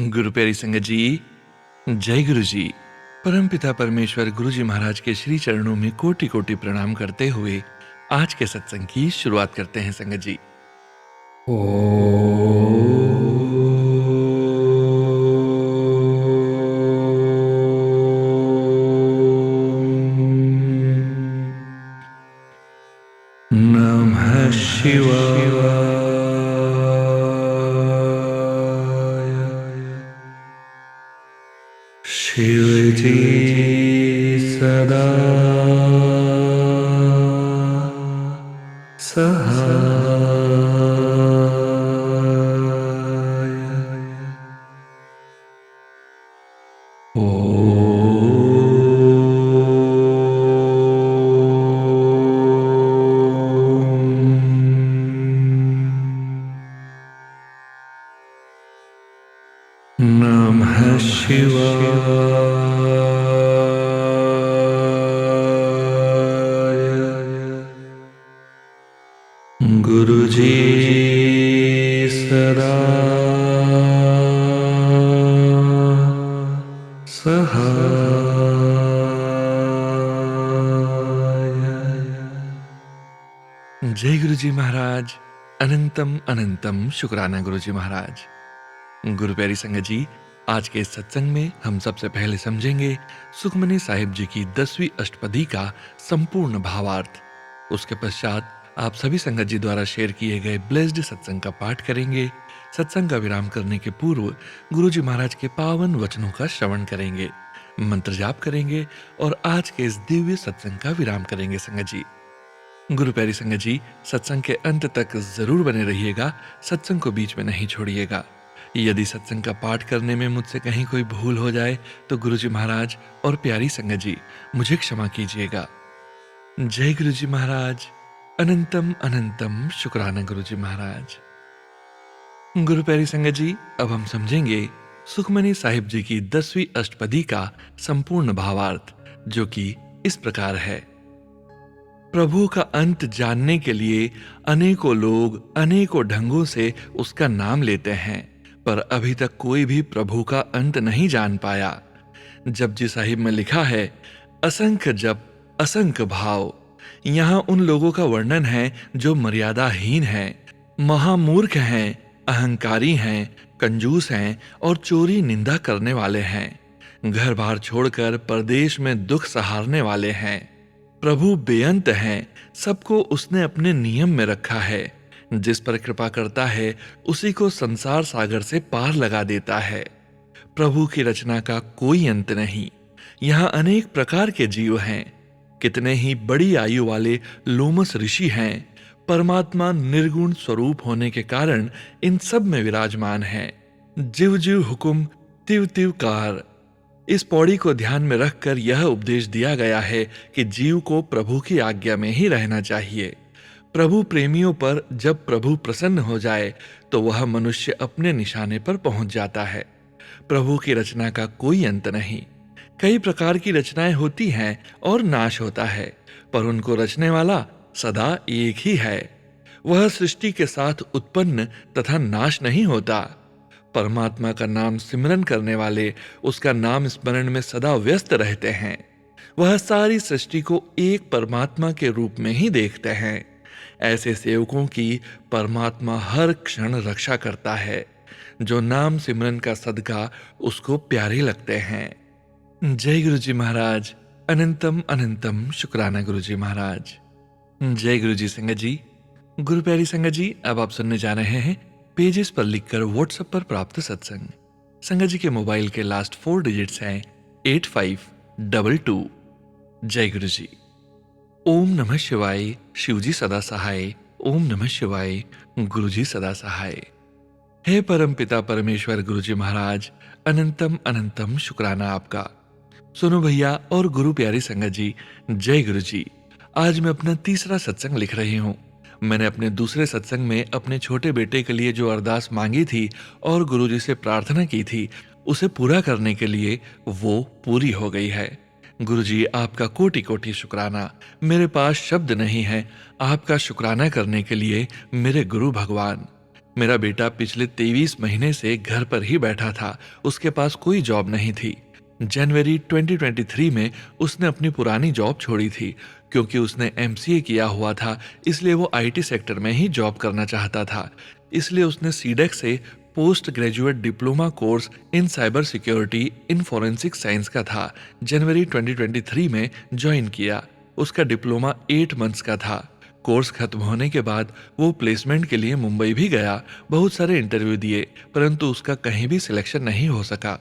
गुरु प्यारी संगत जी, जय गुरु जी। परमपिता परमेश्वर गुरु जी महाराज के श्री चरणों में कोटि कोटि प्रणाम करते हुए आज के सत्संग की शुरुआत करते हैं संगत जी। नमः शिवाय। शिव जी सदा सहाय। नमः शिवाय। गुरु जी सदा सहाय। जय गुरु जी महाराज। अनंतम अनंतम शुक्राना गुरु जी महाराज। गुरु प्यारी संगत जी, आज के इस सत्संग में हम सबसे पहले समझेंगे सुखमनी साहिब जी की 10वीं अष्टपदी का संपूर्ण भावार्थ। उसके पश्चात आप सभी संगत जी द्वारा शेयर किए गए ब्लेस्ड सत्संग का पाठ करेंगे। सत्संग का विराम करने के पूर्व गुरु जी महाराज के पावन वचनों का श्रवण करेंगे, मंत्र जाप करेंगे और आज के इस दिव्य सत्संग का विराम करेंगे संगत जी। गुरु प्यारी संगत जी, सत्संग के अंत तक जरूर बने रहिएगा, सत्संग को बीच में नहीं छोड़िएगा। यदि सत्संग का पाठ करने में मुझसे कहीं कोई भूल हो जाए तो गुरु जी महाराज और प्यारी संगत जी मुझे क्षमा कीजिएगा। जय गुरु जी महाराज। अनंतम अनंतम शुक्राना गुरु जी महाराज। गुरु प्यारी संगत जी, अब हम समझेंगे सुखमनी साहिब जी की 10वीं अष्टपदी का संपूर्ण भावार्थ, जो कि इस प्रकार है। प्रभु का अंत जानने के लिए अनेकों लोग अनेकों ढंगों से उसका नाम लेते हैं, पर अभी तक कोई भी प्रभु का अंत नहीं जान पाया। जपजी साहिब में लिखा है, असंख्य जप असंख्य भाव। यहां उन लोगों का वर्णन है जो मर्यादाहीन हैं, महामूर्ख हैं, अहंकारी हैं, कंजूस हैं और चोरी निंदा करने वाले हैं, घर बार छोड़कर परदेश में दुख सहारने वाले हैं। प्रभु बेअंत हैं, सबको उसने अपने नियम में रखा है। जिस पर कृपा करता है उसी को संसार सागर से पार लगा देता है। प्रभु की रचना का कोई अंत नहीं। यहाँ अनेक प्रकार के जीव हैं, कितने ही बड़ी आयु वाले लोमस ऋषि हैं। परमात्मा निर्गुण स्वरूप होने के कारण इन सब में विराजमान है। जीव जीव हुकुम तिव तिव कार। इस पौड़ी को ध्यान में रखकर यह उपदेश दिया गया है कि जीव को प्रभु की आज्ञा में ही रहना चाहिए। प्रभु प्रेमियों पर जब प्रभु प्रसन्न हो जाए तो वह मनुष्य अपने निशाने पर पहुंच जाता है। प्रभु की रचना का कोई अंत नहीं। कई प्रकार की रचनाएं होती हैं और नाश होता है, पर उनको रचने वाला सदा एक ही है। वह सृष्टि के साथ उत्पन्न तथा नाश नहीं होता। परमात्मा का नाम सिमरन करने वाले उसका नाम स्मरण में सदा व्यस्त रहते हैं। वह सारी सृष्टि को एक परमात्मा के रूप में ही देखते हैं। ऐसे सेवकों की परमात्मा हर क्षण रक्षा करता है, जो नाम सिमरन का सदका उसको प्यारे लगते हैं। जय गुरु जी महाराज। अनंतम अनंतम शुक्राना गुरु जी महाराज। जय गुरु जी संगत जी। गुरु प्यारी संगत जी, अब आप सुनने जा रहे हैं पेजेस पर लिखकर व्हाट्सएप पर प्राप्त सत्संग। संगत जी के मोबाइल के लास्ट 4 डिजिट्स हैं 8522। जय गुरु जी। ओम नमः शिवाय। शिवजी सदा सहाय। ओम नमः शिवाय। गुरु जी सदा सहाय। हे परम पिता परमेश्वर गुरु जी महाराज, अनंतम अनंतम शुक्राना आपका। सुनो भैया और गुरु प्यारी संगत जी, जय गुरु जी। आज मैं अपना तीसरा सत्संग लिख रही हूँ। मैंने अपने दूसरे सत्संग में अपने छोटे बेटे के लिए जो अरदास मांगी थी और गुरु जी से प्रार्थना की थी, उसे पूरा करने के लिए वो पूरी हो गई है। गुरु जी, आपका कोटि कोटि शुक्राना। मेरे पास शब्द नहीं है आपका शुक्राना करने के लिए मेरे गुरु भगवान। मेरा बेटा पिछले 23 महीने से घर पर ही बैठा था, उसके पास कोई जॉब नहीं थी। जनवरी 2023 में उसने अपनी पुरानी जॉब छोड़ी थी क्योंकि उसने एमसीए किया हुआ था, इसलिए वो आईटी सेक्टर में ही जॉब करना चाहता था। इसलिए उसने सीडेक से post graduate diploma course in cyber security in forensic science का था, जनवरी 2023 में ज्वाइन किया। उसका डिप्लोमा 8 मंथ्स का था। कोर्स खत्म होने के बाद वो प्लेसमेंट के लिए मुंबई भी गया, बहुत सारे इंटरव्यू दिए, परंतु उसका कहीं भी सिलेक्शन नहीं हो सका।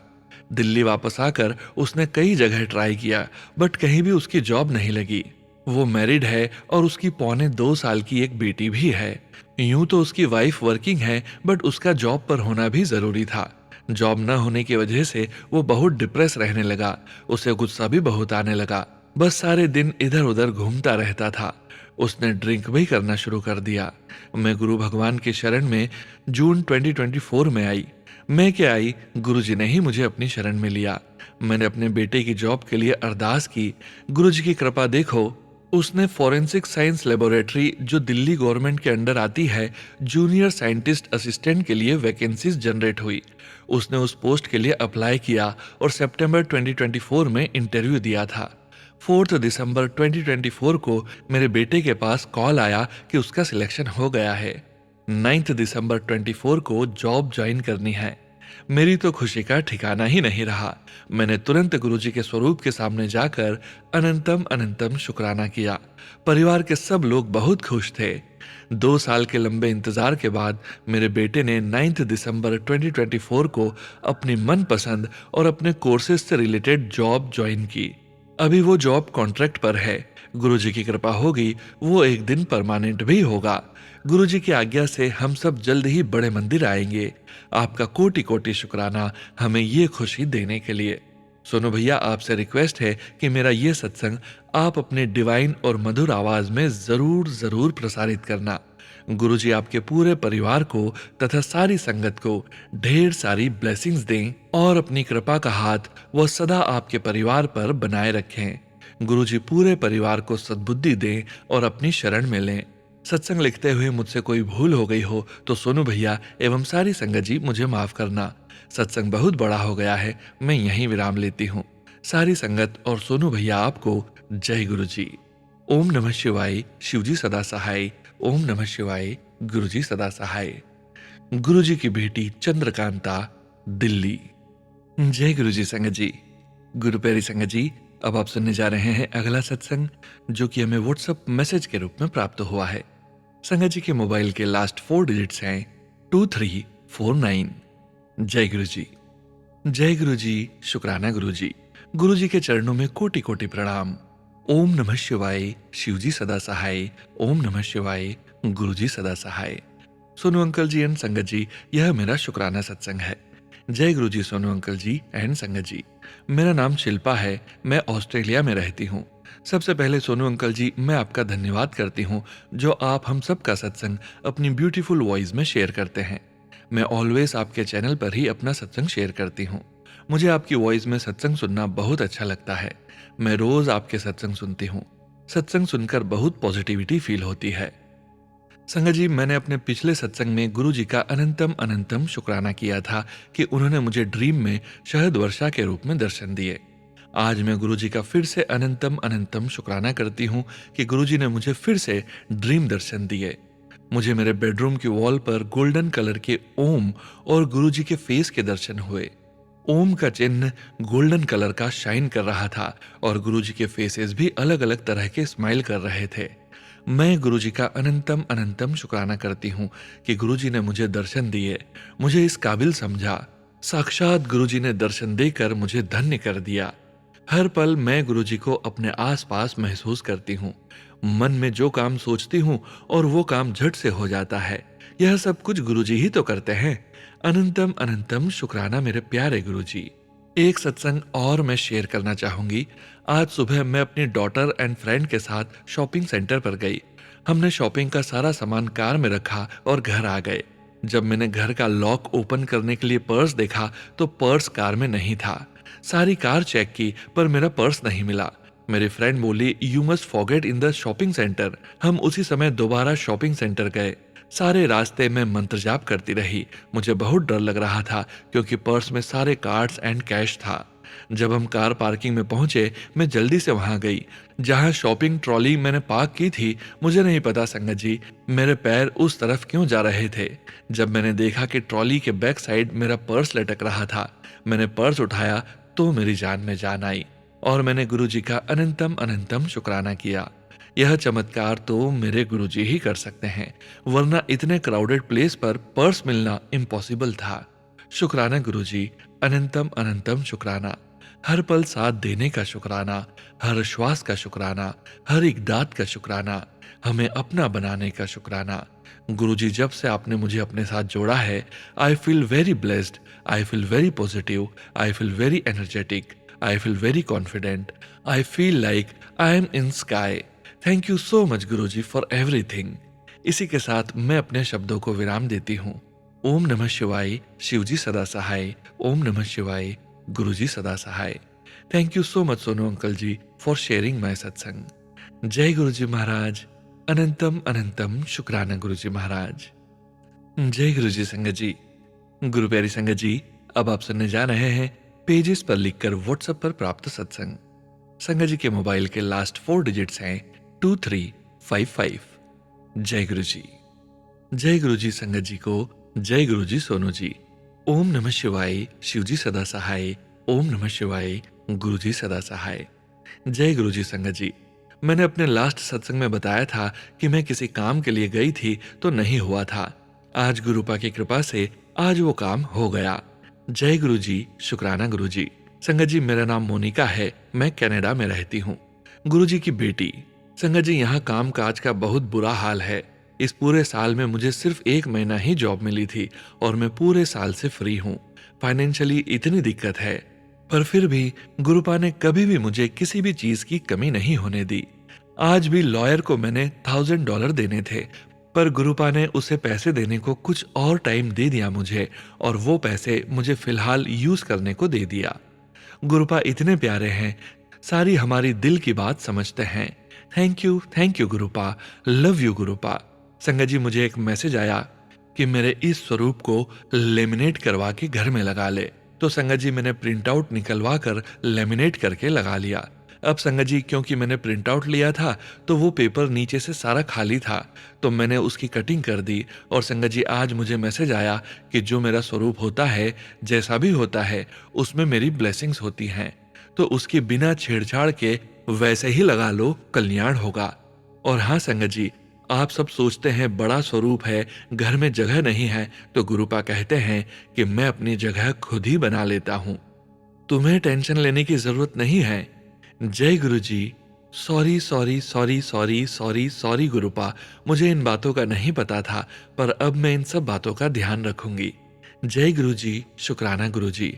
दिल्ली वापस आकर उसने कई जगह ट्राई किया, बट कहीं भी उसकी जॉब नहीं लगी। वो मैरिड है और उसकी 1.25 साल की एक बेटी भी है। यूं तो उसकी वाइफ वर्किंग है, बट उसका जॉब पर होना भी जरूरी था। जॉब न होने की वजह से वो बहुत डिप्रेस रहने लगा, उसे गुस्सा भी बहुत आने लगा, बस सारे दिन इधर उधर घूमता रहता था। उसने ड्रिंक भी करना शुरू कर दिया। मैं गुरु भगवान की शरण में जून 2024 में आई। मैं क्या आई, गुरुजी ने ही मुझे अपनी शरण में लिया। मैंने अपने बेटे की जॉब के लिए अरदास की। गुरुजी की कृपा देखो, उसने फॉरेंसिक साइंस लेबोरेटरी जो दिल्ली गवर्नमेंट के अंडर आती है, जूनियर साइंटिस्ट असिस्टेंट के लिए वैकेंसीज जनरेट हुई। उसने उस पोस्ट के लिए अप्लाई किया और सितंबर 2024 में इंटरव्यू दिया था। 4 दिसंबर 2024 को मेरे बेटे के पास कॉल आया कि उसका सिलेक्शन हो गया है। 9 दिसंबर 24 को जॉब ज्वाइन करनी है। मेरी तो खुशी का ठिकाना ही नहीं रहा। मैंने तुरंत गुरुजी के स्वरूप के सामने जाकर अनंतम अनंतम शुक्राना किया। परिवार के सब लोग बहुत खुश थे। 2 साल के लंबे इंतजार के बाद मेरे बेटे ने 9 दिसंबर 2024 को अपनी मनपसंद और अपने कोर्सेज से रिलेटेड जॉब ज्वाइन की। अभी वो जॉब कॉन्ट्रैक्ट पर है। गुरुजी की कृपा होगी, वो एक दिन परमानेंट भी होगा। गुरुजी की आज्ञा से हम सब जल्द ही बड़े मंदिर आएंगे। आपका कोटि कोटि शुक्राना हमें ये खुशी देने के लिए। सोनू भैया, आपसे रिक्वेस्ट है कि मेरा ये सत्संग आप अपने डिवाइन और मधुर आवाज में जरूर जरूर प्रसारित करना। गुरुजी आपके पूरे परिवार को तथा सारी संगत को ढेर सारी ब्लेसिंग्स दें और अपनी कृपा का हाथ वो सदा आपके परिवार पर बनाए रखें। गुरुजी पूरे परिवार को सद्बुद्धि दें और अपनी शरण में लें। सत्संग लिखते हुए मुझसे कोई भूल हो गई हो तो सोनू भैया एवं सारी संगत जी मुझे माफ करना। सत्संग बहुत बड़ा हो गया है, मैं यहीं विराम लेती हूँ। सारी संगत और सोनू भैया आपको जय गुरु जी। ओम नमः शिवाय, शिवजी सदा सहाय। ओम नमः शिवाय, गुरुजी सदा सहाय। गुरुजी की बेटी चंद्रकांता, दिल्ली। जय गुरुजी संगत जी। गुरु प्यारी संगत जी, अब आप सुनने जा रहे हैं अगला सत्संग, जो कि हमें व्हाट्सएप मैसेज के रूप में प्राप्त हुआ है। संगत जी के मोबाइल के लास्ट 4 डिजिट्स हैं 2349। जय गुरु जी। जय गुरु जी, शुक्राना गुरु जी। गुरु जी के चरणों में कोटि कोटि प्रणाम। ओम नमः शिवाय, शिवजी सदा सहाय। ओम नमः शिवाय, गुरु जी सदा सहाय। सोनू अंकल जी एंड संगत जी, यह मेरा शुक्राना सत्संग है। जय गुरु जी सोनू अंकल जी एंड संगत जी। मेरा नाम शिल्पा है, मैं ऑस्ट्रेलिया में रहती हूँ। सबसे पहले सोनू अंकल जी, मैं आपका धन्यवाद करती हूँ जो आप हम सब का सत्संग अपनी ब्यूटीफुल वॉइस में शेयर करते हैं। मैं ऑलवेज आपके चैनल पर ही अपना सत्संग शेयर करती हूँ। मुझे आपकी वॉइस में सत्संग सुनना बहुत अच्छा लगता है। मैं रोज आपके सत्संग सुनती हूँ। सत्संग सुनकर बहुत पॉजिटिविटी फील होती है। संगत जी, मैंने अपने पिछले सत्संग में गुरु जी का अनंतम अनंतम शुक्राना किया था कि उन्होंने मुझे ड्रीम में शहद वर्षा के रूप में दर्शन दिए। आज मैं गुरु जी का फिर से अनंतम अनंतम शुक्राना करती हूँ कि गुरु जी ने मुझे फिर से ड्रीम दर्शन दिए। मुझे मेरे बेडरूम की वॉल पर गोल्डन कलर के ओम और गुरु जी के फेस के दर्शन हुए। ओम का चिन्ह गोल्डन कलर का शाइन कर रहा था और गुरु जी के फेसेस भी अलग अलग तरह के स्माइल कर रहे थे। मैं गुरु जी का अनंतम अनंतम शुक्राना करती हूँ कि गुरु जी ने मुझे दर्शन दिए, मुझे इस काबिल समझा। साक्षात गुरु जी ने दर्शन देकर मुझे धन्य कर दिया। हर पल मैं गुरु जी को अपने आसपास महसूस करती हूँ। मन में जो काम सोचती हूँ और वो काम झट से हो जाता है। यह सब कुछ गुरु जी ही तो करते हैं। अनंतम अनंतम शुक्राना मेरे प्यारे गुरु जी। एक सत्संग और मैं शेयर करना चाहूंगी। आज सुबह मैं अपनी डॉटर एंड फ्रेंड के साथ शॉपिंग सेंटर पर गई। हमने शॉपिंग का सारा सामान कार में रखा और घर आ गए। जब मैंने घर का लॉक ओपन करने के लिए पर्स देखा तो पर्स कार में नहीं था। सारी कार चेक की पर मेरा पर्स नहीं मिला। मेरी फ्रेंड बोली, you must forget in the shopping centre. हम उसी समय दोबारा शॉपिंग सेंटर गए। सारे रास्ते में मंत्र जाप करती रही। मुझे बहुत डर लग रहा था क्योंकि पर्स में सारे कार्ड्स एंड कैश था। जब हम कार पार्किंग में पहुंचे, मैं जल्दी से वहां गई जहां शॉपिंग ट्रॉली मैंने पार्क की थी। मुझे नहीं पता संगत जी, मेरे पैर उस तरफ क्यों जा रहे थे। जब मैंने देखा कि ट्रॉली के बैक साइड मेरा पर्स लटक रहा था, मैंने पर्स उठाया तो मेरी जान में जान आई और मैंने गुरुजी का अनंतम अनंतम शुक्राना किया। यह चमत्कार तो मेरे गुरुजी ही कर सकते हैं, वरना इतने क्राउडेड प्लेस पर पर्स मिलना इम्पॉसिबल था। शुक्राना गुरुजी, अनंतम अनंतम शुक्राना। हर पल साथ देने का शुक्राना, हर श्वास का शुक्राना, हर एक दात का शुक्राना, हमें अपना बनाने का शुक्राना। गुरुजी, जब से आपने मुझे अपने साथ जोड़ा है, I feel very blessed, I feel very positive, I feel very energetic, I feel very confident, I feel like I am in sky. Thank you so much Guruji for everything. इसी के साथ मैं अपने शब्दों को विराम देती हूँ। ओम नमः शिवाय, शिवजी सदा सहाय। ओम नमः शिवाय, गुरुजी सदा सहाय। Thank you so much Sonu uncle ji for sharing my satsang. जय गुरुजी महाराज। अनंतम अनंतम शुक्राना गुरुजी महाराज। जय गुरुजी संगत जी। गुरु प्यारी संगत जी, अब आप सुनने जा रहे हैं पेजेस पर लिखकर व्हाट्सएप पर प्राप्त सत्संग। संगत जी के मोबाइल के लास्ट 4 डिजिट्स हैं 2355। जय गुरु जी। जय गुरु जी संगत जी को जय गुरु जी सोनू जी। ओम नमः शिवाय, शिवजी सदा सहाय। ओम नमः शिवाय, गुरु जी सदा सहाय। जय गुरु जी संगत जी। मैंने अपने लास्ट सत्संग में बताया था कि मैं किसी काम के लिए गई थी तो नहीं हुआ था। आज गुरुपा की कृपा से आज वो काम हो गया। जय गुरु जी, शुक्राना गुरु जी। संगत जी, मेरा नाम मोनिका है, मैं कनाडा में रहती हूँ, गुरु जी की बेटी। संगत जी, यहाँ काम काज का बहुत बुरा हाल है। इस पूरे साल में मुझे सिर्फ 1 महीना ही जॉब मिली थी और मैं पूरे साल से फ्री हूँ। फाइनेंशियली इतनी दिक्कत है, पर फिर भी गुरुपा ने कभी भी मुझे किसी भी चीज की कमी नहीं होने दी। आज भी लॉयर को मैंने $1000 देने थे, पर गुरुपा ने उसे पैसे देने को कुछ और टाइम दे दिया मुझे, और वो पैसे मुझे फिलहाल यूज करने को दे दिया। गुरुपा इतने प्यारे हैं, सारी हमारी दिल की बात समझते हैं। Thank you Gurupa, love you Gurupa. संगत जी, मुझे एक मैसेज आया कि मेरे इस स्वरूप को लेमिनेट करवा के घर में लगा ले। तो संगत जी, मैंने प्रिंट आउट निकलवा कर लेमिनेट करके लगा लिया। अब संगत जी, क्योंकि मैंने प्रिंट आउट लिया था तो वो पेपर नीचे से सारा खाली था, तो मैंने उसकी कटिंग कर दी। और संगत जी, आज मुझे मैसेज आया कि जो मेरा स्वरूप होता है, जैसा भी होता है, उसमें मेरी ब्लेसिंग्स होती हैं, तो उसकी बिना छेड़छाड़ के वैसे ही लगा लो, कल्याण होगा। और हाँ संगत जी, आप सब सोचते हैं बड़ा स्वरूप है, घर में जगह नहीं है, तो गुरुपा कहते हैं कि मैं अपनी जगह खुद ही बना लेता हूं, तुम्हें टेंशन लेने की जरूरत नहीं है। जय Guru ji. Sorry sorry sorry sorry sorry sorry Gurupa, मुझे इन बातों का नहीं पता था, पर अब मैं इन सब बातों का ध्यान रखूंगी। जय गुरु जी, शुक्राना गुरु जी।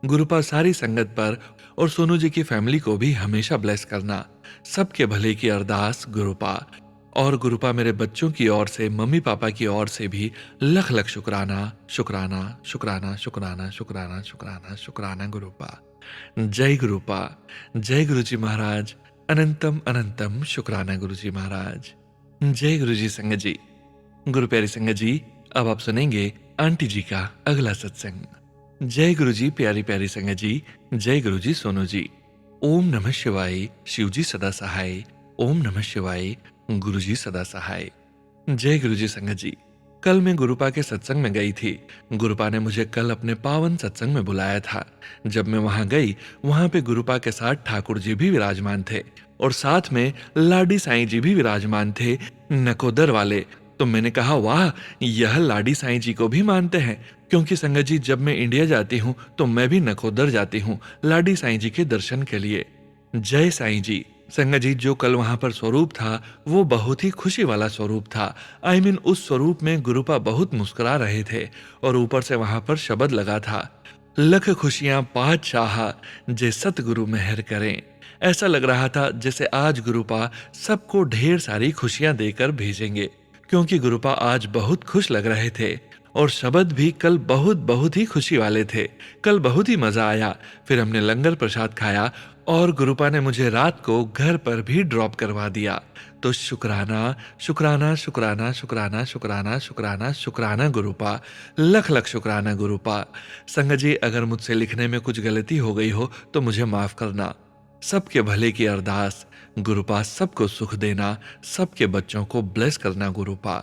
गुरुपा सारी संगत पर और सोनू जी की फैमिली को भी हमेशा ब्लेस करना। सबके भले की अरदास गुरुपा। और गुरुपा, मेरे बच्चों की ओर से, मम्मी पापा की ओर से भी लख लख शुक्राना शुक्राना शुक्राना शुक्राना शुक्राना शुक्राना शुक्राना गुरुपा। जय गुरुपा। जय गुरु जी महाराज। अनंतम अनंतम शुक्राना गुरु जी महाराज। जय गुरु जी संगत जी। गुरु प्यारी संगत जी, अब आप सुनेंगे आंटी जी का अगला सत्संग। जय गुरु जी प्यारी प्यारी संगत जी। जय गुरु जी सोनू जी। ओम नमः शिवाय, शिवजी सदा सहाय। ओम नमः शिवाय, गुरु जी सदा सहाय। जय गुरु जी संगत जी। कल मैं गुरुपा के सत्संग में गई थी। गुरुपा ने मुझे कल अपने पावन सत्संग में बुलाया था। जब मैं वहां गई, वहां पे गुरुपा के साथ ठाकुर जी भी विराजमान थे और साथ में लाडी साईं जी भी विराजमान थे, नकोदर वाले। तो मैंने कहा, वाह, यह लाडी साईं जी को भी मानते हैं। क्योंकि संगत जी, जब मैं इंडिया जाती हूँ तो मैं भी नकोदर जाती हूँ लाडी साईं जी के दर्शन के लिए। जय साईं जी। संगत जी, जो कल वहां पर स्वरूप था वो बहुत ही खुशी वाला स्वरूप था। उस स्वरूप में गुरुपा बहुत मुस्कुरा रहे थे और ऊपर से वहां पर शब्द लगा था, लख खुशियां पातशाह जे सतगुरु मेहर करें। ऐसा लग रहा था जैसे आज गुरुपा सबको ढेर सारी खुशियां देकर भेजेंगे, क्योंकि गुरुपा आज बहुत खुश लग रहे थे और शब्द भी कल बहुत बहुत ही खुशी वाले थे। कल बहुत ही मजा आया। फिर हमने लंगर प्रसाद खाया और गुरुपा ने मुझे रात को घर पर भी ड्रॉप करवा दिया। तो शुक्राना, शुक्राना, शुक्राना, शुक्राना, शुक्राना, शुक्राना, शुक्राना गुरुपा, लख लख शुक्राना गुरुपा। संगत जी, अगर मुझसे लिखने में कुछ गलती हो गई हो तो मुझे माफ करना। सबके भले की अरदास गुरुपा, सबको सुख देना, सबके बच्चों को ब्लेस करना Gurupa.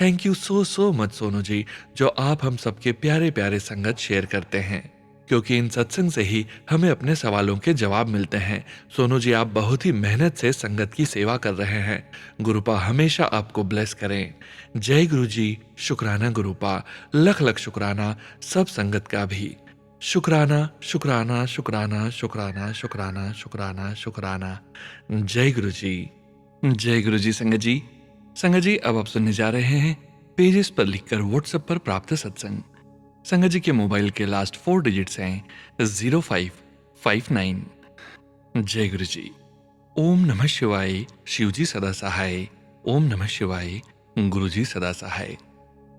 Thank you so so much Sonu ji, जो आप हम सबके प्यारे प्यारे संगत शेयर करते हैं, क्योंकि इन सत्संग से ही हमें अपने सवालों के जवाब मिलते हैं। सोनू जी, आप बहुत ही मेहनत से संगत की सेवा कर रहे हैं। गुरुपा हमेशा आपको ब्लेस करें। जय गुरु जी, शुक्राना गुरुपा, लख लख शुक्राना सब संगत का भी। शुक्राना, शुक्राना, शुक्राना, शुक्राना, शुक्राना, शुक्राना, शुक्राना। जय गुरु जी, जय गुरु जी। संगत जी, संगत जी, अब आप सुनने जा रहे हैं पेजेस पर लिखकर व्हाट्सएप पर प्राप्त सत्संग। संगत जी के मोबाइल के लास्ट 4 डिजिट्स हैं 0559। जय गुरु जी। ओम नमः शिवाय, शिव जी सदा सहाय। ओम नमः शिवाय, गुरु जी सदा सहाय।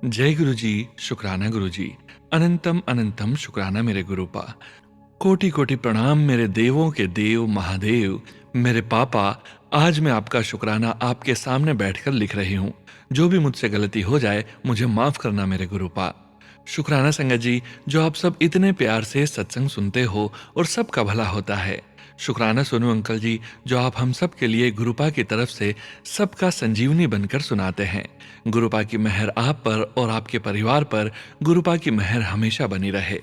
जय गुरु जी, शुक्राना गुरु जी, अनंतम अनंतम शुक्राना मेरे गुरुपा। कोटि कोटि प्रणाम मेरे देवों के देव महादेव, मेरे पापा। आज मैं आपका शुक्राना आपके सामने बैठकर लिख रही हूँ। जो भी मुझसे गलती हो जाए मुझे माफ करना मेरे गुरुपा। शुक्राना संगत जी, जो आप सब इतने प्यार से सत्संग सुनते हो और सबका भला होता है। शुक्राना सोनू अंकल जी, जो आप हम सब के लिए गुरुपा की तरफ से सबका संजीवनी बनकर सुनाते हैं। गुरुपा की मेहर आप पर और आपके परिवार पर, गुरुपा की मेहर हमेशा बनी रहे।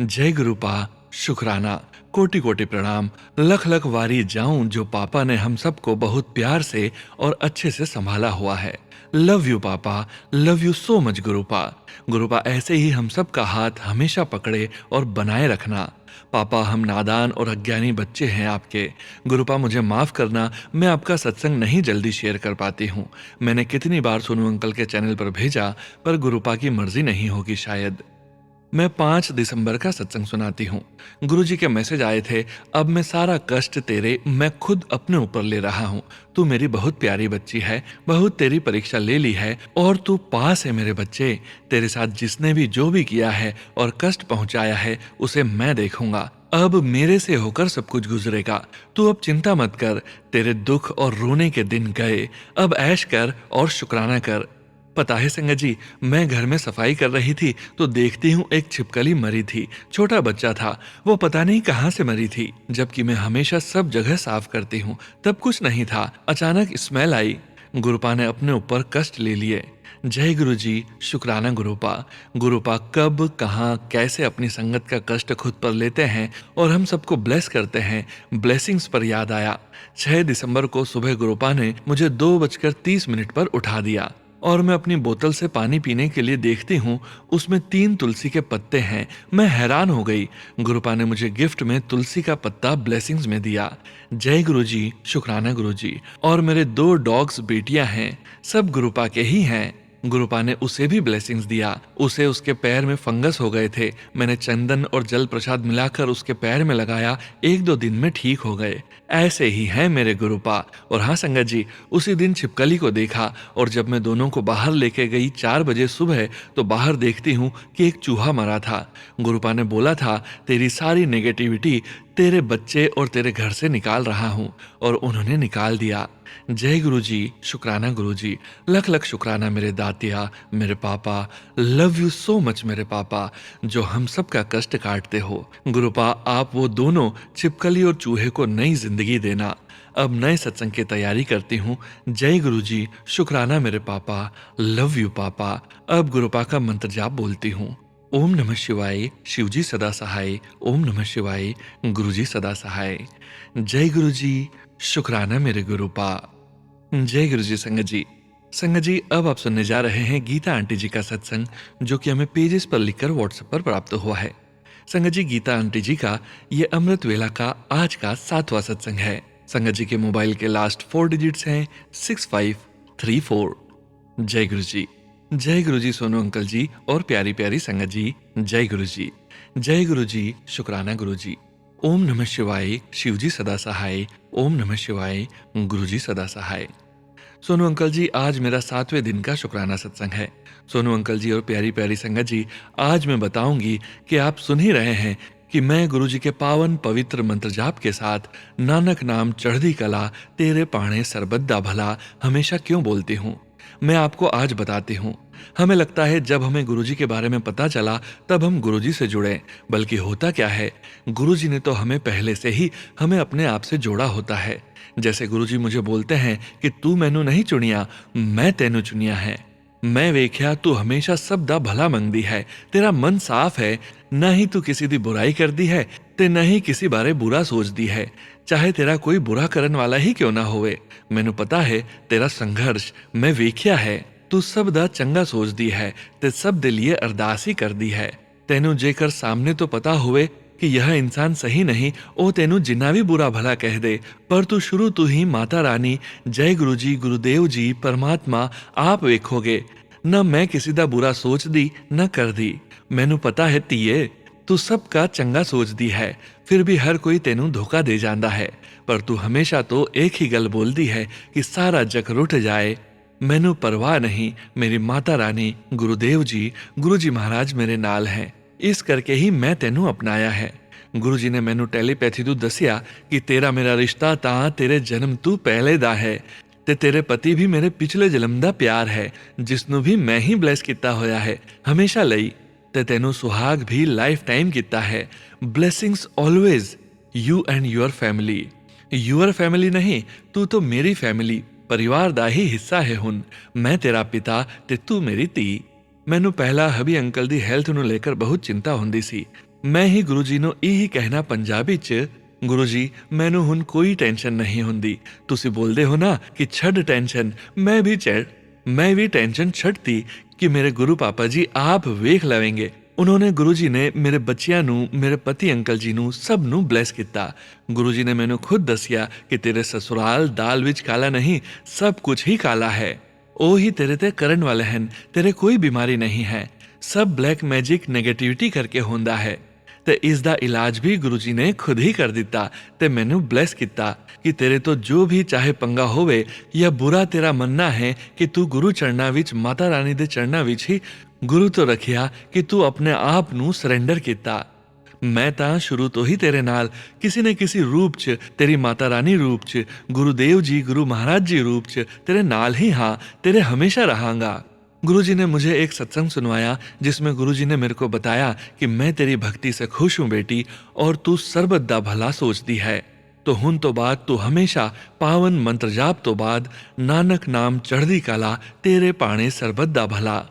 जय गुरुपा, शुक्राना, कोटि कोटि प्रणाम, लख लख वारी जाऊं जो पापा ने हम सबको बहुत प्यार से और अच्छे से संभाला हुआ है। लव यू पापा, लव यू सो मच गुरुपा। गुरुपा ऐसे ही हम सब का हाथ हमेशा पकड़े और बनाए रखना। पापा, हम नादान और अज्ञानी बच्चे हैं आपके। गुरुपा मुझे माफ करना, मैं आपका सत्संग नहीं जल्दी शेयर कर पाती हूँ। मैंने कितनी बार सोनू अंकल के चैनल पर भेजा, पर गुरुपा की मर्जी नहीं होगी शायद। मैं 5 दिसंबर का सत्संग सुनाती हूँ। गुरुजी के मैसेज आए थे, अब मैं सारा कष्ट तेरे मैं खुद अपने ऊपर ले रहा हूँ। तू मेरी बहुत प्यारी बच्ची है, बहुत तेरी परीक्षा ले ली है और तू पास है मेरे बच्चे। तेरे साथ जिसने भी जो भी किया है और कष्ट पहुंचाया है उसे मैं देखूंगा। अब मेरे से होकर सब कुछ गुजरेगा। तू अब चिंता मत कर, तेरे दुख और रोने के दिन गए। अब ऐश कर और शुक्राना कर। पता है संगत जी, मैं घर में सफाई कर रही थी तो देखती हूँ एक छिपकली मरी थी। छोटा बच्चा था, वो पता नहीं कहाँ से मरी थी। जबकि मैं हमेशा सब जगह साफ करती हूँ, तब कुछ नहीं था। अचानक स्मेल आई। गुरुपा ने अपने ऊपर कष्ट ले लिए। जय गुरु जी, शुक्राना गुरुपा। गुरुपा कब, कहाँ, कैसे अपनी संगत का कष्ट खुद पर लेते हैं और हम सबको ब्लेस करते हैं। ब्लेसिंग्स पर याद आया। 6 दिसंबर को सुबह गुरुपा ने मुझे 2:30 पर उठा दिया और मैं अपनी बोतल से पानी पीने के लिए देखती हूँ, उसमें 3 तुलसी के पत्ते हैं। मैं हैरान हो गई। गुरुपा ने मुझे गिफ्ट में तुलसी का पत्ता ब्लेसिंग्स में दिया। जय गुरु जी, शुक्राना गुरु जी। और मेरे 2 डॉग्स बेटियां हैं, सब गुरुपा के ही हैं। गुरुपा ने उसे भी ब्लेसिंग्स दिया। उसे उसके पैर में फंगस हो गए थे। मैंने चंदन और जल प्रसाद मिलाकर उसके पैर में लगाया, 1-2 दिन में ठीक हो गए। ऐसे ही हैं मेरे गुरुपा। और हाँ संगत जी, उसी दिन छिपकली को देखा और जब मैं दोनों को बाहर लेके गई 4 बजे सुबह, तो बाहर देखती हूँ कि एक चूहा मरा था। गुरुपा ने बोला था, तेरी सारी नेगेटिविटी तेरे बच्चे और तेरे घर से निकाल रहा हूँ, और उन्होंने निकाल दिया। जय गुरु जी, शुक्राना गुरु जी, लख लख शुक्राना मेरे दातिया, मेरे पापा। लव यू सो मच मेरे पापा, जो हम सब का कष्ट काटते हो। गुरुपा, आप वो दोनों छिपकली और चूहे को नई जिंदगी देना। अब नए सत्संग की तैयारी करती हूँ। जय गुरु जी, शुक्राना मेरे पापा। लव यू पापा। अब गुरुपा का मंत्र जाप बोलती हूँ। ओम नमः शिवाय, शिवजी सदा सहाय। ओम नमः शिवाय, गुरुजी सदा सहाय। जय गुरु जी, शुक्राना मेरे गुरुपा। जय गुरु जी। संगत जी, संगत जी, अब आप सुनने जा रहे हैं गीता आंटी जी का सत्संग, जो कि हमें पेजेस पर लिखकर व्हाट्सएप पर प्राप्त हुआ है। संगत जी, गीता आंटी जी का ये अमृत वेला का आज का 7वां सत्संग है। संगत जी के मोबाइल के लास्ट 4 डिजिट्स हैं 6534। जय गुरु जी। जय गुरु जी सोनू अंकल जी और प्यारी प्यारी संगत जी। जय गुरु जी। जय गुरु जी, शुक्राना गुरु जी। ओम नमः शिवाय, शिवजी सदा सहाय। ओम नमः शिवाय, गुरुजी सदा सहाय। सोनू अंकल जी, आज मेरा 7वें दिन का शुक्राना सत्संग है। सोनू अंकल जी और प्यारी प्यारी संगत जी, आज मैं बताऊंगी कि आप सुन ही रहे हैं कि मैं गुरुजी के पावन पवित्र मंत्र जाप के साथ नानक नाम चढ़दी कला तेरे पाणे सरबद्दा भला हमेशा क्यों बोलती हूँ, मैं आपको आज बताती हूँ। हमें लगता है जब हमें गुरुजी के बारे में पता चला तब हम गुरुजी से जुड़े, बल्कि होता क्या है, गुरुजी ने तो हमें पहले से ही हमें अपने आप से जोड़ा होता है। जैसे गुरुजी मुझे बोलते हैं कि तू मैनू नहीं चुनिया, मैं तेनू चुनिया है। मैं वेख्या तू हमेशा सब दा भला मंगदी है, तेरा मन साफ है, ना ही तू किसी दी बुराई कर दी है ते न ही किसी बारे बुरा सोच दी है, चाहे तेरा कोई बुरा करन वाला ही क्यों ना होवे। मैनू पता है तेरा संघर्ष मैं वेख्या है, तू सब दा चंगा सोच दी है ते सब दे लिए अरदास ही कर दी है। तेनू जेकर सामने तो पता हुए कि यह इंसान सही नहीं, ओ तेनू जिन्ना भी बुरा भला कह दे, पर तू शुरू तू ही माता रानी जय गुरु जी गुरुदेव जी परमात्मा आप वेखोगे, न मैं किसी दा बुरा सोच दी न कर दी। मैनू पता है धीए तू सबका चंगा सोच दी है, फिर भी हर कोई तेनू धोखा दे जांदा है, पर तू हमेशा तो एक ही गल बोलदी है कि सारा जग रुठ जाए, मैनू परवाह नहीं, मेरी माता रानी गुरुदेव जी गुरु जी महाराज मेरे नाल हैं, इस करके ही मैं तेनू अपनाया है। गुरु जी ने मैनू टैलीपैथी तू दसिया कि तेरा मेरा रिश्ता तां तेरे जन्म तू पहले दा है ते तेरे पति भी मेरे पिछले जन्म दा प्यार है, जिसनू भी मैं ही ब्लेस किता होया है हमेशा लई, ते तेनू सुहाग भी लाइफ टाइम किता है। Blessings always you and your family. Your family नहीं, तू तो मेरी फैमिली परिवार दा ही हिस्सा है हुन, मैं तेरा पिता ते तू मेरी धी। मैनू पहला हबी अंकल दी हैल्थ नू लेकर बहुत चिंता हुंदी सी। मैं ही गुरु जी नू यही कहना पंजाबी च, गुरु जी मैनू हुन कोई टेंशन नहीं हुंदी, तुसी बोलदे हो ना कि छड़ टेंशन, मैं भी टेंशन छड़ती कि मेरे गुरु पापा जी आप वेख लवेंगे। उन्होंने गुरु जी ने मेरे बच्चियां नू, मेरे पति अंकल जी नू सब नू ब्लेस किता। गुरु जी ने मैनू खुद दसिया कि तेरे ससुराल दाल विच काला नहीं, सब कुछ ही काला है, ओ ही तेरे ते करन वाले हैं, तेरे कोई बीमारी नहीं है, सब ब्लैक मैजिक नेगेटिविटी करके होंदा है। ते इस दा इलाज भी गुरु जी ने खुद ही कर दिता ते मैनू ब्लेस किता कि तेरे तो जो भी चाहे पंगा होवे या बुरा तेरा मनना है कि तू गुरु चरणा विच माता रानी दे चरणा विच ही गुरु तो रखिया कि तू अपने आप नू सरेंडर किता। मैं तां शुरू तो ही तेरे नाल किसी न किसी रूप च, तेरी माता रानी रूप च, गुरुदेव जी गुरु महाराज जी रूप च तेरे नाल ही हाँ, तेरे हमेशा रहांगा। गुरुजी ने मुझे एक सत्संग सुनवाया जिसमें गुरुजी ने मेरे को बताया कि मैं तेरी भक्ति से खुश हूं बेटी, और तू सर्वदा भला सोचती है, तो हुन तो बाद तू हमेशा पावन मंत्र जाप तो बाद नानक नाम चढ़दी काला तेरे पाणे सर्वदा भला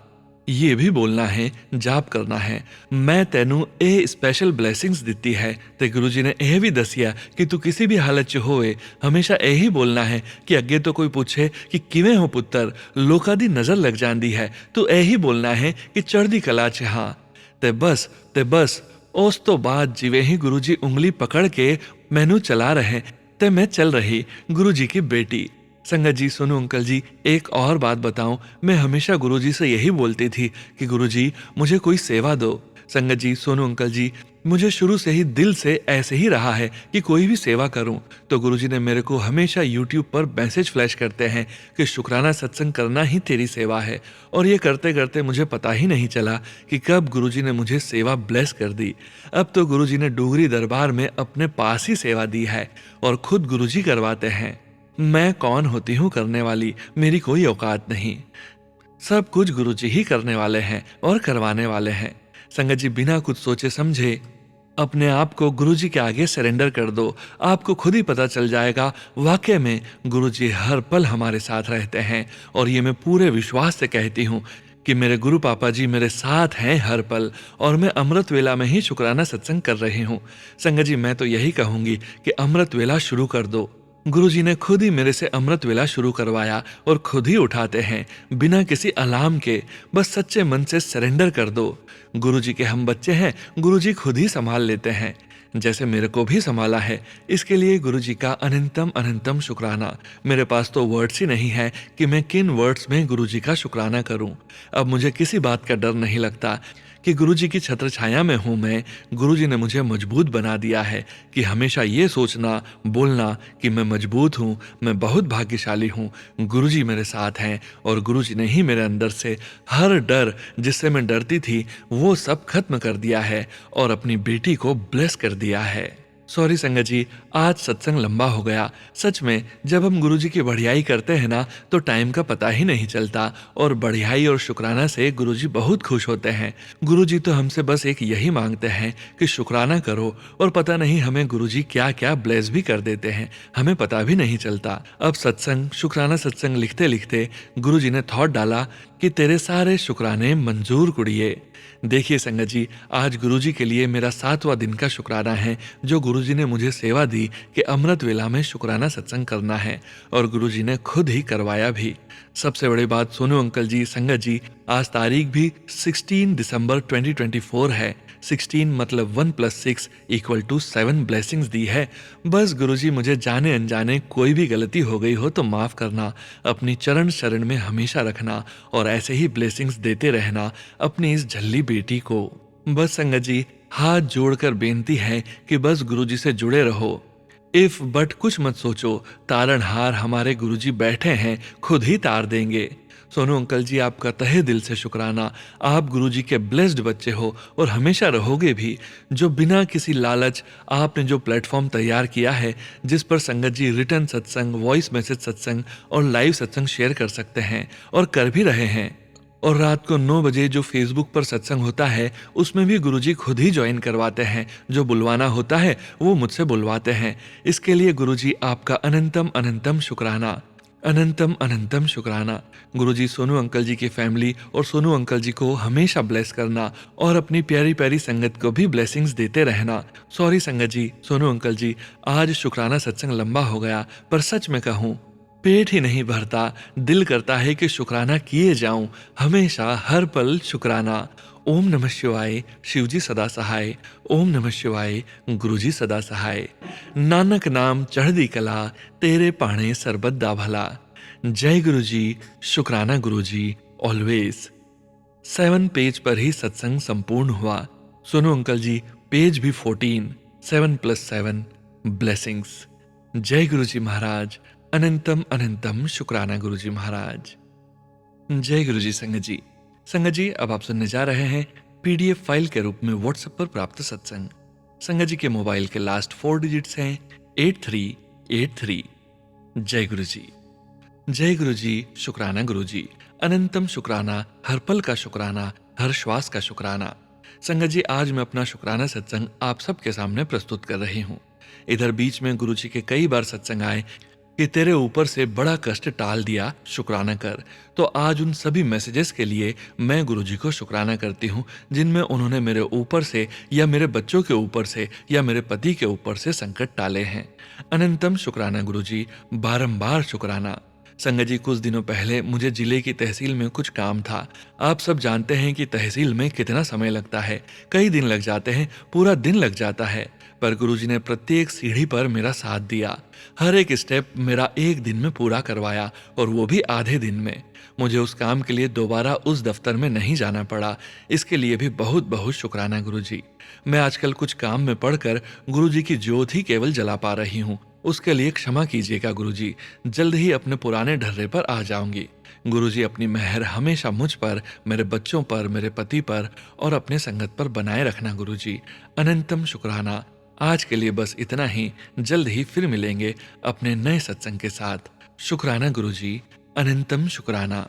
ये भी बोलना है, जाप करना है। मैं तेनू ए स्पेशल ब्लेसिंग्स दिती है ते गुरुजी ने यह भी दसिया कि तू किसी भी हालत च होए हमेशा यही बोलना है कि अगे तो कोई पूछे कि किवें हो पुत्तर, लोका दी नजर लग जांदी है, तू यही बोलना है कि चढ़दी कला च हां। ते बस उस तो बाद जिवें ही गुरुजी उंगली पकड़ के मैनू चला रहे ते मैं चल रही गुरुजी की बेटी। संगत जी सुनो अंकल जी, एक और बात बताऊं, मैं हमेशा गुरुजी से यही बोलती थी कि गुरुजी मुझे कोई सेवा दो। संगत जी सुनो अंकल जी, मुझे शुरू से ही दिल से ऐसे ही रहा है कि कोई भी सेवा करूं, तो गुरुजी ने मेरे को हमेशा यूट्यूब पर मैसेज फ्लैश करते हैं कि शुक्राना सत्संग करना ही तेरी सेवा है, और ये करते करते मुझे पता ही नहीं चला कि कब गुरुजी ने मुझे सेवा ब्लेस कर दी। अब तो गुरुजी ने डूगरी दरबार में अपने पास ही सेवा दी है और खुद गुरुजी करवाते हैं। मैं कौन होती हूँ करने वाली, मेरी कोई औकात नहीं, सब कुछ गुरुजी ही करने वाले हैं और करवाने वाले हैं। संगत जी बिना कुछ सोचे समझे अपने आप को गुरुजी के आगे सरेंडर कर दो, आपको खुद ही पता चल जाएगा वाकई में गुरुजी हर पल हमारे साथ रहते हैं। और ये मैं पूरे विश्वास से कहती हूँ कि मेरे गुरु पापा जी मेरे साथ हैं हर पल, और मैं अमृत वेला में ही शुक्राना सत्संग कर रही हूँ। संगत जी मैं तो यही कहूँगी कि अमृत वेला शुरू कर दो। गुरुजी ने खुद ही मेरे से अमृत वेला शुरू करवाया और खुद ही उठाते हैं बिना किसी अलार्म के, बस सच्चे मन से सरेंडर कर दो। गुरुजी के हम बच्चे हैं, गुरुजी खुद ही संभाल लेते हैं, जैसे मेरे को भी संभाला है। इसके लिए गुरुजी का अनंतम अनंतम शुक्राना। मेरे पास तो वर्ड्स ही नहीं है कि मैं किन वर्ड्स में गुरुजी का शुक्राना करूं। अब मुझे किसी बात का डर नहीं लगता कि गुरुजी की छत्र छाया में हूँ मैं। गुरुजी ने मुझे मजबूत बना दिया है कि हमेशा ये सोचना, बोलना कि मैं मजबूत हूँ, मैं बहुत भाग्यशाली हूँ। गुरुजी मेरे साथ हैं और गुरुजी ने ही मेरे अंदर से हर डर जिससे मैं डरती थी, वो सब खत्म कर दिया है और अपनी बेटी को ब्लेस कर दिया है। सॉरी संगत जी, आज सत्संग लंबा हो गया। सच में जब हम गुरुजी की बढ़ियाई करते हैं ना, तो टाइम का पता ही नहीं चलता और बढ़ियाई और शुक्राना से गुरुजी बहुत खुश होते हैं। गुरुजी तो हमसे बस एक यही मांगते हैं कि शुक्राना करो, और पता नहीं हमें गुरुजी क्या क्या ब्लेस भी कर देते हैं, हमें पता भी नहीं चलता। अब सत्संग, शुक्राना सत्संग लिखते लिखते गुरुजी ने थॉट डाला कि तेरे सारे शुक्राने मंजूर कुड़िए। देखिए संगत जी, आज गुरुजी के लिए मेरा 7वां दिन का शुक्राना है जो गुरुजी ने मुझे सेवा दी कि अमृत वेला में शुक्राना सत्संग करना है, और गुरुजी ने खुद ही करवाया भी। सबसे बड़ी बात सोनू अंकल जी, संगत जी, आज तारीख भी 16 दिसंबर 2024 है। 16 मतलब 1 + 6 = 7 ब्लेसिंग्स दी है। बस गुरुजी मुझे जाने अनजाने कोई भी गलती हो गई हो तो माफ करना, अपनी चरण शरण में हमेशा रखना और ऐसे ही ब्लेसिंग्स देते रहना अपनी इस झल्ली बेटी को। बस संगत जी, हाथ जोड़कर बेनती है कि बस गुरुजी से जुड़े रहो। इफ बट कुछ मत सोचो, तारणहार हमारे गुरुजी बैठे हैं, खुद ही तार देंगे। सोनू अंकल जी, आपका तहे दिल से शुक्राना। आप गुरुजी के ब्लेस्ड बच्चे हो और हमेशा रहोगे भी, जो बिना किसी लालच आपने जो प्लेटफॉर्म तैयार किया है, जिस पर संगत जी रिटर्न सत्संग, वॉइस मैसेज सत्संग और लाइव सत्संग शेयर कर सकते हैं और कर भी रहे हैं। और रात को 9 बजे जो फेसबुक पर सत्संग होता है, उसमें भी गुरुजी खुद ही ज्वाइन करवाते हैं। जो बुलवाना होता है वो मुझसे बुलवाते हैं। इसके लिए गुरुजी आपका अनंतम अनंतम शुक्राना, अनंतम अनंतम शुक्राना। गुरुजी सोनू अंकल जी की फैमिली और सोनू अंकल जी को हमेशा ब्लेस करना और अपनी प्यारी प्यारी संगत को भी ब्लेसिंग्स देते रहना। सॉरी संगत जी, सोनू अंकल जी, आज शुक्राना सत्संग लंबा हो गया, पर सच में कहूँ पेट ही नहीं भरता, दिल करता है कि शुक्राना किए जाऊं, हमेशा हर पल शुक्राना। ओम नमः शिवाय, शिवजी सदा सहाय। ओम नमः शिवाय, गुरुजी सदा सहाय। नानक नाम चढ़दी कला, तेरे पाणे सरबत दा भला। जय गुरुजी, शुक्राना गुरुजी, ऑलवेज। 7 पेज पर ही सत्संग संपूर्ण हुआ। सोनू अंकल जी, पेज भी 14, 7 + 7 ब्लेसिंग्स। जय गुरुजी महाराज, अनंतम अनंतम शुक्राना गुरुजी महाराज। जय गुरुजी संगत जी। संगत जी, अब आप सुनने जा रहे हैं पीडीएफ फाइल के रूप में व्हाट्सएप पर प्राप्त सत्संग। संगत जी के मोबाइल के लास्ट 4 डिजिट्स हैं 8383। जय गुरुजी। जय गुरुजी, शुक्राना गुरुजी, अनंतम शुक्राना, हर पल का शुक्राना, हर श्वास का शुक्राना। संगत जी, आज मैं अपना शुक्राना सत्संग आप सबके सामने प्रस्तुत कर रही हूँ। इधर बीच में गुरुजी के कई बार सत्संग आए कि तेरे ऊपर से बड़ा कष्ट टाल दिया, शुक्राना कर। तो आज उन सभी मैसेजेस के लिए मैं गुरुजी को शुक्राना करती हूँ, जिनमें उन्होंने मेरे ऊपर से या मेरे बच्चों के ऊपर से या मेरे पति के ऊपर से संकट टाले हैं। अनंतम शुक्राना गुरुजी, बारंबार शुक्राना। संगत जी, कुछ दिनों पहले मुझे जिले की तहसील में कुछ काम था। आप सब जानते हैं कि तहसील में कितना समय लगता है, कई दिन लग जाते हैं, पूरा दिन लग जाता है। पर गुरुजी ने प्रत्येक सीढ़ी पर मेरा साथ दिया, हर एक स्टेप मेरा एक दिन में पूरा करवाया, और वो भी आधे दिन में। मुझे उस काम के लिए दोबारा उस दफ्तर में नहीं जाना पड़ा। इसके लिए भी बहुत बहुत शुक्राना गुरुजी। मैं आजकल कुछ काम में पड़कर गुरुजी की ज्योत ही केवल जला पा रही हूँ, उसके लिए क्षमा कीजिएगा गुरुजी। जल्द ही अपने पुराने ढर्रे पर आ जाऊंगी। गुरुजी, अपनी मेहर हमेशा मुझ पर, मेरे बच्चों पर, मेरे पति पर और अपने संगत पर बनाए रखना गुरुजी। अनंतम शुक्राना। आज के लिए बस इतना ही। जल्द ही फिर मिलेंगे अपने नए सत्संग के साथ। शुक्राना गुरुजी, अनंतम शुक्राना।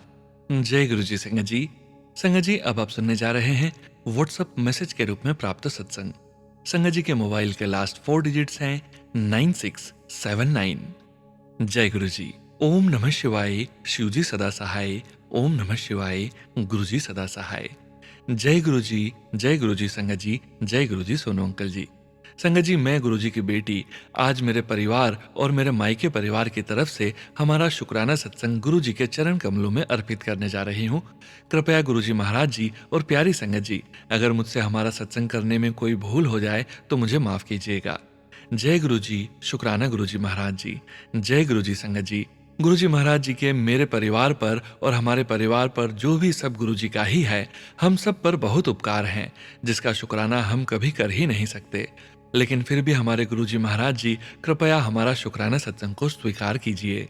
जय गुरुजी संगत जी। संगत जी, अब आप सुनने जा रहे हैं व्हाट्सएप मैसेज के रूप में प्राप्त सत्संग। संगत जी के मोबाइल के लास्ट 4 डिजिट्स हैं 9679। जय गुरुजी। ओम नमः शिवाय, शिवजी सदा सहाय। ओम नमः शिवाय, गुरुजी सदा सहाय। जय गुरुजी, जय गुरुजी संगत जी, जय गुरुजी सोनू अंकल जी। संगत जी, मैं गुरुजी की बेटी आज मेरे परिवार और मेरे मायके परिवार की तरफ से हमारा शुक्राना सत्संग गुरुजी के चरण कमलों में अर्पित करने जा रही हूँ। कृपया गुरुजी महाराज जी और प्यारी संगत जी, अगर मुझसे हमारा सत्संग करने में कोई भूल हो जाए तो मुझे माफ कीजिएगा। जय गुरुजी, शुक्राना गुरुजी महाराज जी। जय गुरुजी संगत जी, गुरुजी महाराज जी के मेरे परिवार पर और हमारे परिवार पर जो भी सब गुरुजी का ही है, हम सब पर बहुत उपकार हैं, जिसका शुक्राना हम कभी कर ही नहीं सकते। लेकिन फिर भी हमारे गुरुजी महाराज जी, कृपया हमारा शुक्राना सत्संग को स्वीकार कीजिए।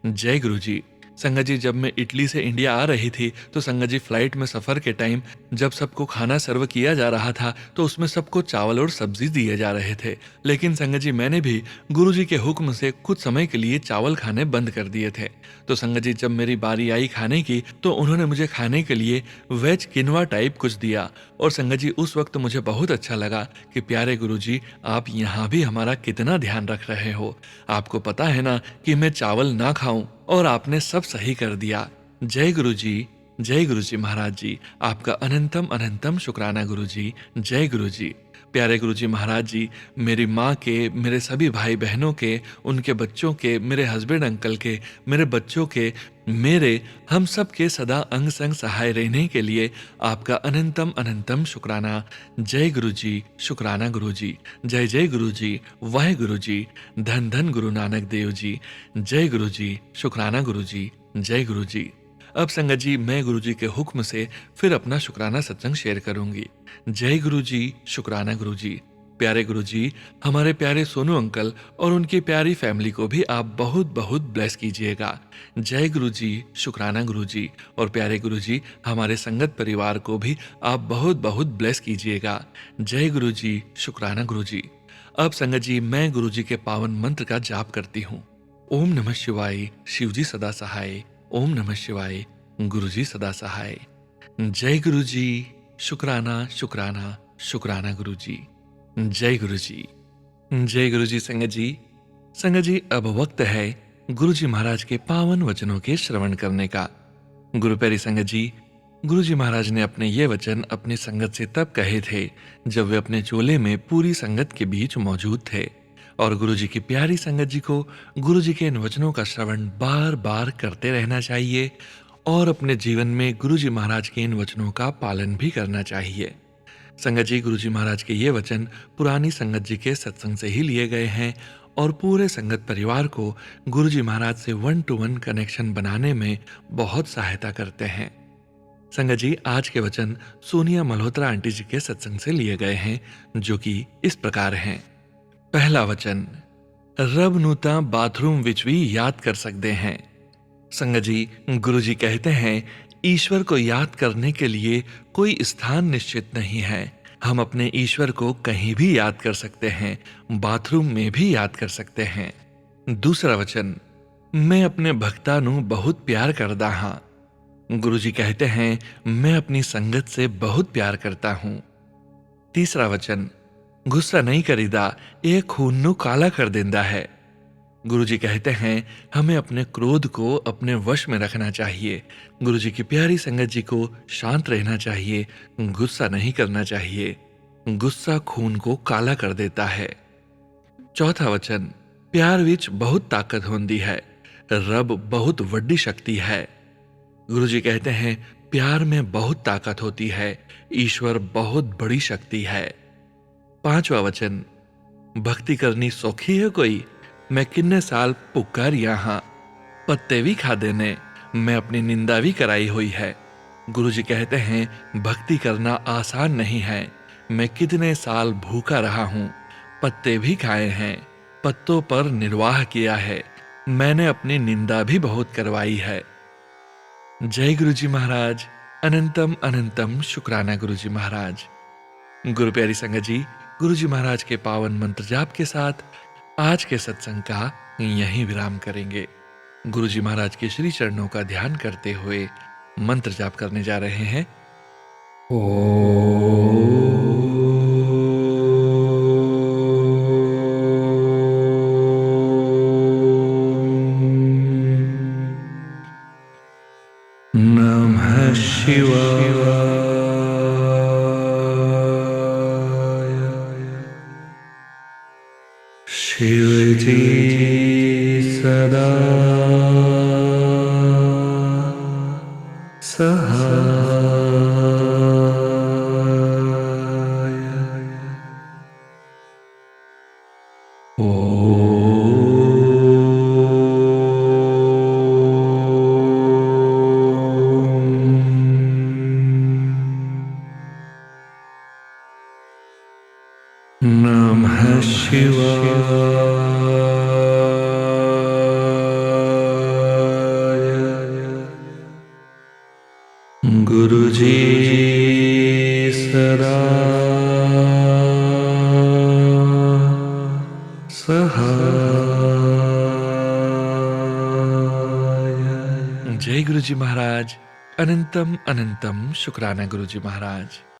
जय गुरुजी। संगत जी, जब मैं इटली से इंडिया आ रही थी तो संगत जी फ्लाइट में सफर के टाइम जब सबको खाना सर्व किया जा रहा था तो उसमें सबको चावल और सब्जी दिए जा रहे थे। लेकिन संगत जी, मैंने भी गुरुजी के हुक्म से कुछ समय के लिए चावल खाने बंद कर दिए थे। तो संगत जी, जब मेरी बारी आई खाने की तो उन्होंने मुझे खाने के लिए वेज किनवा टाइप कुछ दिया। और संगत जी, उस वक्त मुझे बहुत अच्छा लगा कि प्यारे गुरुजी, आप यहाँ भी हमारा कितना ध्यान रख रहे हो। आपको पता है ना कि मैं चावल ना खाऊं, और आपने सब सही कर दिया। जय गुरुजी। जय गुरुजी महाराज जी। आपका अनंतम अनंतम शुक्राना गुरुजी। जय गुरुजी। प्यारे गुरुजी महाराज जी, मेरी माँ के, मेरे सभी भाई बहनों के, उनके बच्चों के, मेरे हस्बैंड अंकल के, मेरे बच्चों के, मेरे, हम सब के सदा अंग संग सहाय रहने के लिए आपका अनंतम अनंतम शुक्राना। जय गुरुजी। शुक्राना गुरुजी। जय जय गुरुजी। वाहे गुरुजी। धन धन गुरु नानक देव जी। जय गुरुजी। शुक्राना गुरुजी। जय गुरुजी। अब संगत जी, मैं गुरुजी के हुक्म से फिर अपना शुक्राना सत्संग शेयर करूंगी। जय गुरुजी। शुक्राना गुरुजी। प्यारे गुरुजी, हमारे प्यारे सोनू अंकल और उनकी प्यारी फैमिली को भी आप बहुत बहुत ब्लेस कीजिएगा। जय गुरुजी। शुक्राना गुरुजी। और प्यारे गुरुजी, हमारे संगत परिवार को भी आप बहुत बहुत ब्लेस कीजिएगा। जय गुरुजी। शुक्राना गुरुजी। अब संगत जी, मैं गुरुजी के पावन मंत्र का जाप करती हूँ। ओम नमः शिवाय। शिवजी सदा सहाय। ओम नमः शिवाय। गुरुजी सदा सहाय। जय गुरुजी। शुक्राना शुक्राना शुक्राना गुरुजी। जय गुरुजी। जय गुरुजी। संगत जी, संगत जी, अब वक्त है गुरुजी महाराज के पावन वचनों के श्रवण करने का। गुरु प्यारी संगत जी, गुरुजी महाराज ने अपने ये वचन अपनी संगत से तब कहे थे जब वे अपने चोले में पूरी संगत के बीच मौजूद थे। और गुरुजी की प्यारी संगत जी को गुरुजी के इन वचनों का श्रवण बार बार करते रहना चाहिए और अपने जीवन में गुरुजी महाराज के इन वचनों का पालन भी करना चाहिए। संगत जी, गुरुजी महाराज के ये वचन पुरानी संगत जी के सत्संग से ही लिए गए हैं और पूरे संगत परिवार को गुरुजी महाराज से 1-to-1 कनेक्शन बनाने में बहुत सहायता करते हैं। संगत जी, आज के वचन सोनिया मल्होत्रा आंटी जी के सत्संग से लिए गए हैं, जो कि इस प्रकार हैं। पहला वचन, रब नूं तां बाथरूम विच भी याद कर सकते हैं। संगत जी, गुरुजी कहते हैं, ईश्वर को याद करने के लिए कोई स्थान निश्चित नहीं है। हम अपने ईश्वर को कहीं भी याद कर सकते हैं, बाथरूम में भी याद कर सकते हैं। दूसरा वचन, मैं अपने भक्ता नूं बहुत प्यार करदा हां। गुरुजी कहते हैं, मैं अपनी संगत से बहुत प्यार करता हूं। तीसरा वचन, गुस्सा नहीं करीदा, यह खून नूं काला कर देंदा है। गुरुजी कहते हैं, हमें अपने क्रोध को अपने वश में रखना चाहिए। गुरुजी की प्यारी संगत जी को शांत रहना चाहिए, गुस्सा नहीं करना चाहिए। गुस्सा खून को काला कर देता है। चौथा वचन, प्यार विच बहुत ताकत होंदी है, रब बहुत वड्डी शक्ति है। गुरुजी कहते हैं, प्यार में बहुत ताकत होती है, ईश्वर बहुत बड़ी शक्ति है। पांचवा वचन, भक्ति करनी सौखी है कोई, मैं किन्ने साल भुक्का रिया हां, पत्ते भी खादे ने, मैं अपनी निंदा भी कराई हुई है। गुरुजी कहते हैं, भक्ति करना आसान नहीं है, मैं कितने साल भूखा रहा हूं, पत्ते भी खाए हैं, पत्तों पर निर्वाह किया है, मैंने अपनी निंदा भी बहुत करवाई है। जय गुरुजी महाराज। अनंतम अनंतम शुक्राना गुरुजी महाराज। गुरु प्यारी संगत जी, गुरुजी महाराज के पावन मंत्र जाप के साथ आज के सत्संग का यहीं विराम करेंगे। गुरुजी महाराज के श्री चरणों का ध्यान करते हुए मंत्र जाप करने जा रहे हैं। नमः शिवाय। शिवजी सदा सहाय। नमः शिवाय। गुरुजी सदा सहाय। जय गुरुजी महाराज। अनंतम अनंतम शुक्राना गुरुजी महाराज।